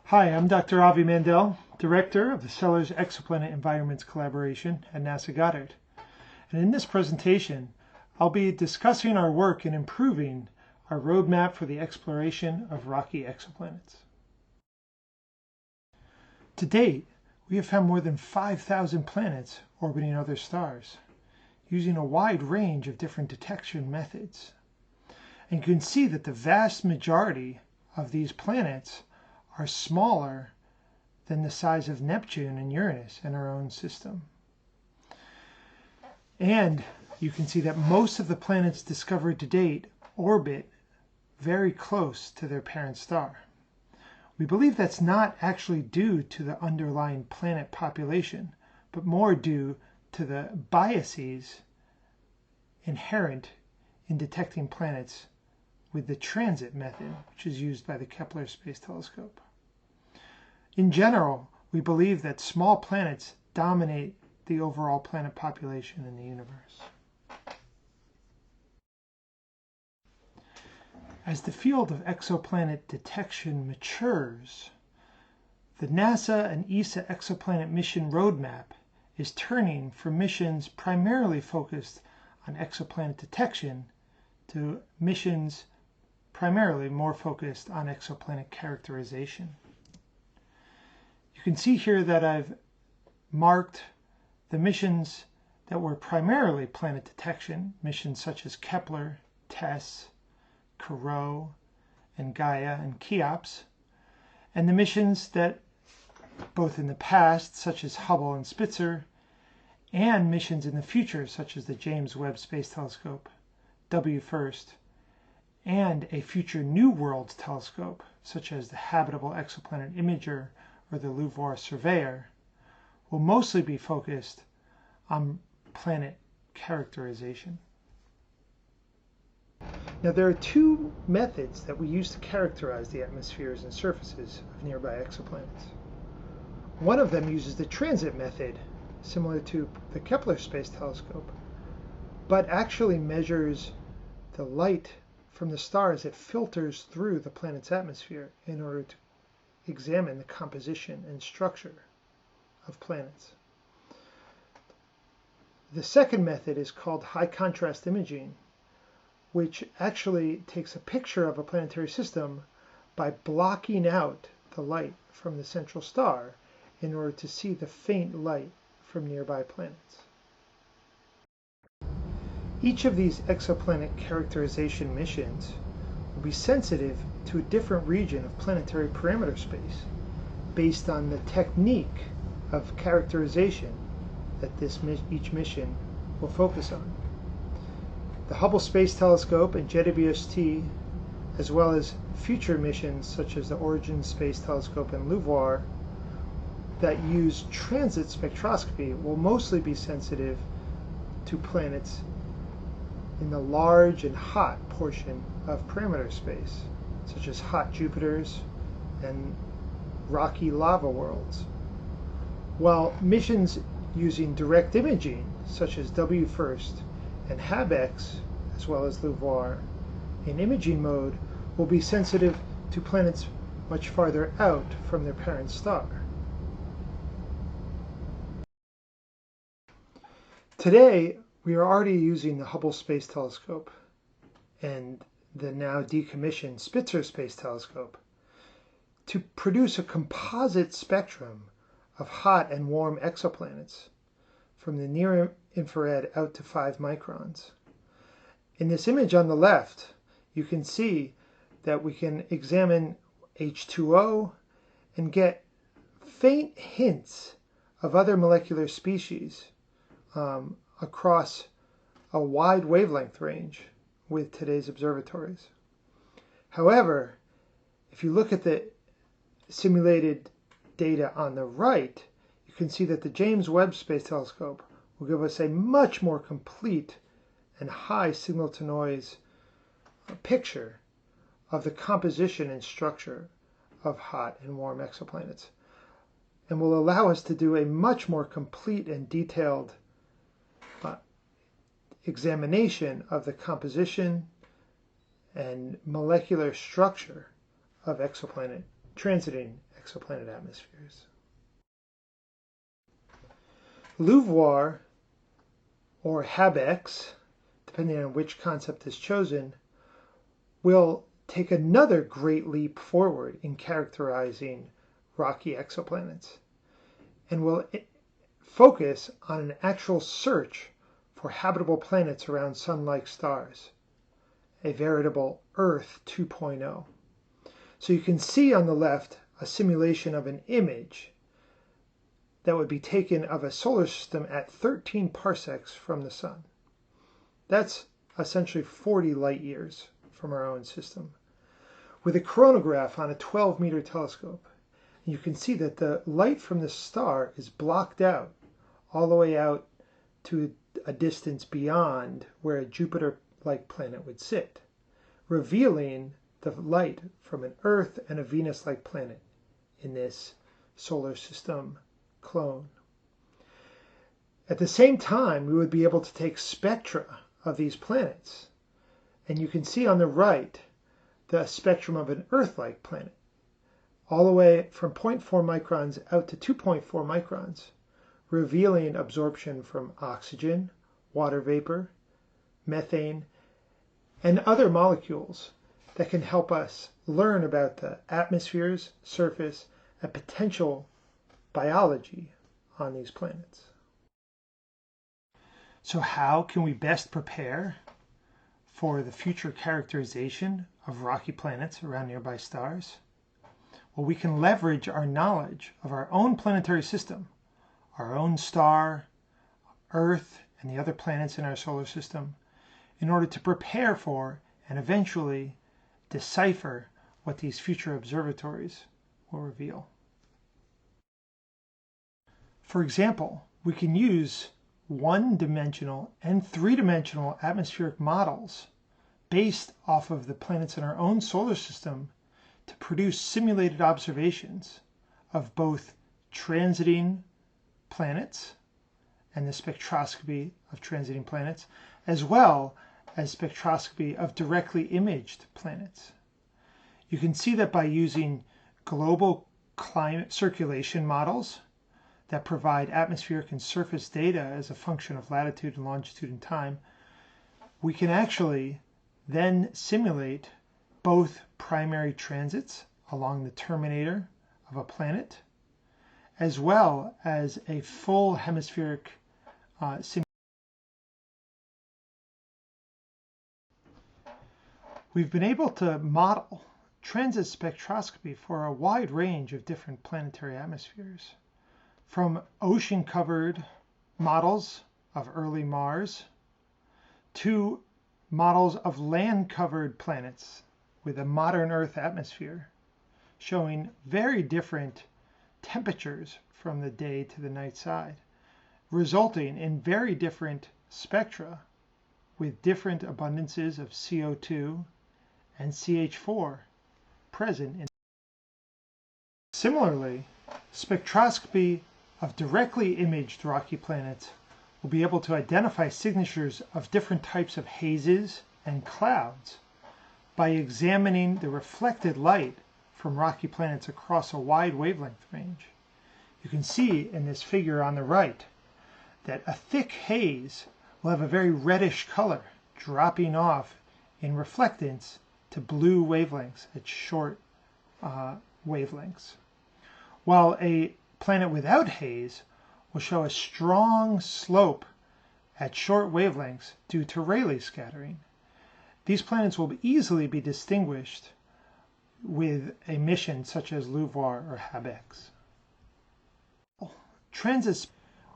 Hi, I'm Dr. Avi Mandell, Director of the Sellers Exoplanet Environments Collaboration at NASA Goddard. And in this presentation, I'll be discussing our work in improving our roadmap for the exploration of rocky exoplanets. To date, we have found more than 5,000 planets orbiting other stars, using a wide range of different detection methods. And you can see that the vast majority of these planets are smaller than the size of Neptune and Uranus in our own system. And you can see that most of the planets discovered to date orbit very close to their parent star. We believe that's not actually due to the underlying planet population, but more due to the biases inherent in detecting planets with the transit method, which is used by the Kepler Space Telescope. In general, we believe that small planets dominate the overall planet population in the universe. As the field of exoplanet detection matures, the NASA and ESA exoplanet mission roadmap is turning from missions primarily focused on exoplanet detection to missions primarily more focused on exoplanet characterization. You can see here that I've marked the missions that were primarily planet detection, missions such as Kepler, TESS, Corot, and Gaia and Cheops, and the missions that both in the past, such as Hubble and Spitzer, and missions in the future, such as the James Webb Space Telescope, WFIRST, and a future New Worlds telescope, such as the Habitable Exoplanet Imager or the LUVOIR surveyor, will mostly be focused on planet characterization. Now, there are two methods that we use to characterize the atmospheres and surfaces of nearby exoplanets. One of them uses the transit method, similar to the Kepler Space Telescope, but actually measures the light from the stars that filters through the planet's atmosphere in order to examine the composition and structure of planets. The second method is called high contrast imaging, which actually takes a picture of a planetary system by blocking out the light from the central star in order to see the faint light from nearby planets. Each of these exoplanet characterization missions will be sensitive to a different region of planetary parameter space based on the technique of characterization that each mission will focus on. The Hubble Space Telescope and JWST, as well as future missions such as the Origin Space Telescope and LUVOIR that use transit spectroscopy, will mostly be sensitive to planets in the large and hot portion of parameter space, such as hot Jupiters and rocky lava worlds. While missions using direct imaging, such as WFIRST and HabEx, as well as LUVOIR, in imaging mode, will be sensitive to planets much farther out from their parent star. Today, we are already using the Hubble Space Telescope and the now decommissioned Spitzer Space Telescope to produce a composite spectrum of hot and warm exoplanets from the near infrared out to 5 microns. In this image on the left, you can see that we can examine H2O and get faint hints of other molecular species across a wide wavelength range with today's observatories. However, if you look at the simulated data on the right, you can see that the James Webb Space Telescope will give us a much more complete and high signal-to-noise picture of the composition and structure of hot and warm exoplanets, and will allow us to do a much more complete and detailed examination of the composition and molecular structure of exoplanet transiting exoplanet atmospheres. LUVOIR, or HabEx, depending on which concept is chosen, will take another great leap forward in characterizing rocky exoplanets, and will focus on an actual search for habitable planets around Sun-like stars, a veritable Earth 2.0. So you can see on the left a simulation of an image that would be taken of a solar system at 13 parsecs from the Sun. That's essentially 40 light years from our own system, with a coronagraph on a 12-meter telescope. You can see that the light from the star is blocked out all the way out to a distance beyond where a Jupiter-like planet would sit, revealing the light from an Earth and a Venus-like planet in this solar system clone. At the same time, we would be able to take spectra of these planets, and you can see on the right the spectrum of an Earth-like planet, all the way from 0.4 microns out to 2.4 microns, revealing absorption from oxygen, water vapor, methane, and other molecules that can help us learn about the atmospheres, surface, and potential biology on these planets. So how can we best prepare for the future characterization of rocky planets around nearby stars? Well, we can leverage our knowledge of our own planetary system, our own star, Earth, and the other planets in our solar system in order to prepare for and eventually decipher what these future observatories will reveal. For example, we can use one-dimensional and three-dimensional atmospheric models based off of the planets in our own solar system to produce simulated observations of both transiting planets and the spectroscopy of transiting planets, as well as spectroscopy of directly imaged planets. You can see that by using global climate circulation models that provide atmospheric and surface data as a function of latitude and longitude and time, we can actually then simulate both primary transits along the terminator of a planet, as well as a full hemispheric simulation. We've been able to model transit spectroscopy for a wide range of different planetary atmospheres, from ocean-covered models of early Mars to models of land-covered planets with a modern Earth atmosphere, showing very different temperatures from the day to the night side, resulting in very different spectra with different abundances of CO2 and CH4 present in. Similarly, spectroscopy of directly imaged rocky planets will be able to identify signatures of different types of hazes and clouds by examining the reflected light from rocky planets across a wide wavelength range. You can see in this figure on the right that a thick haze will have a very reddish color, dropping off in reflectance to blue wavelengths at short wavelengths, while a planet without haze will show a strong slope at short wavelengths due to Rayleigh scattering. These planets will easily be distinguished with a mission such as LUVOIR or HabEx. Transits.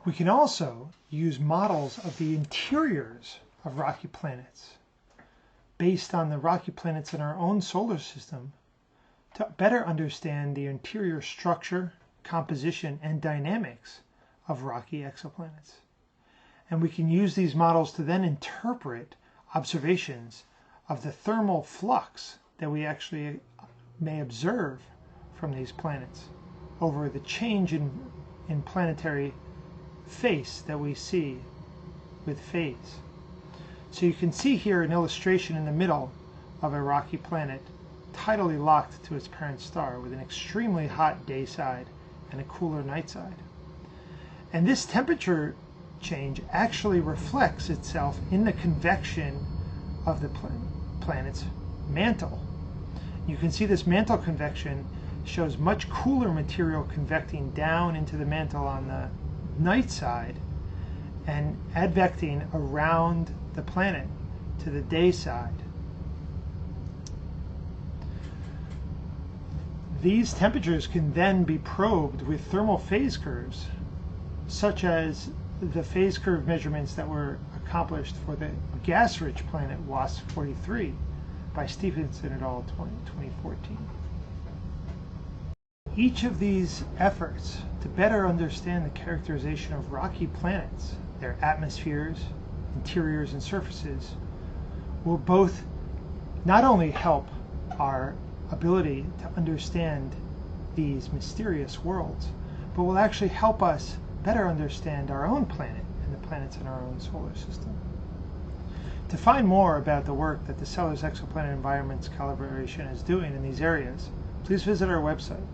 We can also use models of the interiors of rocky planets based on the rocky planets in our own solar system to better understand the interior structure, composition, and dynamics of rocky exoplanets. And we can use these models to then interpret observations of the thermal flux that we actually may observe from these planets over the change in planetary face that we see with phase. So you can see here an illustration in the middle of a rocky planet tidally locked to its parent star with an extremely hot day side and a cooler night side. And this temperature change actually reflects itself in the convection of the planet's mantle. You can see this mantle convection shows much cooler material convecting down into the mantle on the night side and advecting around the planet to the day side. These temperatures can then be probed with thermal phase curves, such as the phase curve measurements that were accomplished for the gas-rich planet WASP-43 by Stephenson et al. 2014. Each of these efforts to better understand the characterization of rocky planets, their atmospheres, interiors, and surfaces, will both not only help our ability to understand these mysterious worlds, but will actually help us better understand our own planet and the planets in our own solar system. To find more about the work that the Sellers Exoplanet Environments Calibration is doing in these areas, please visit our website.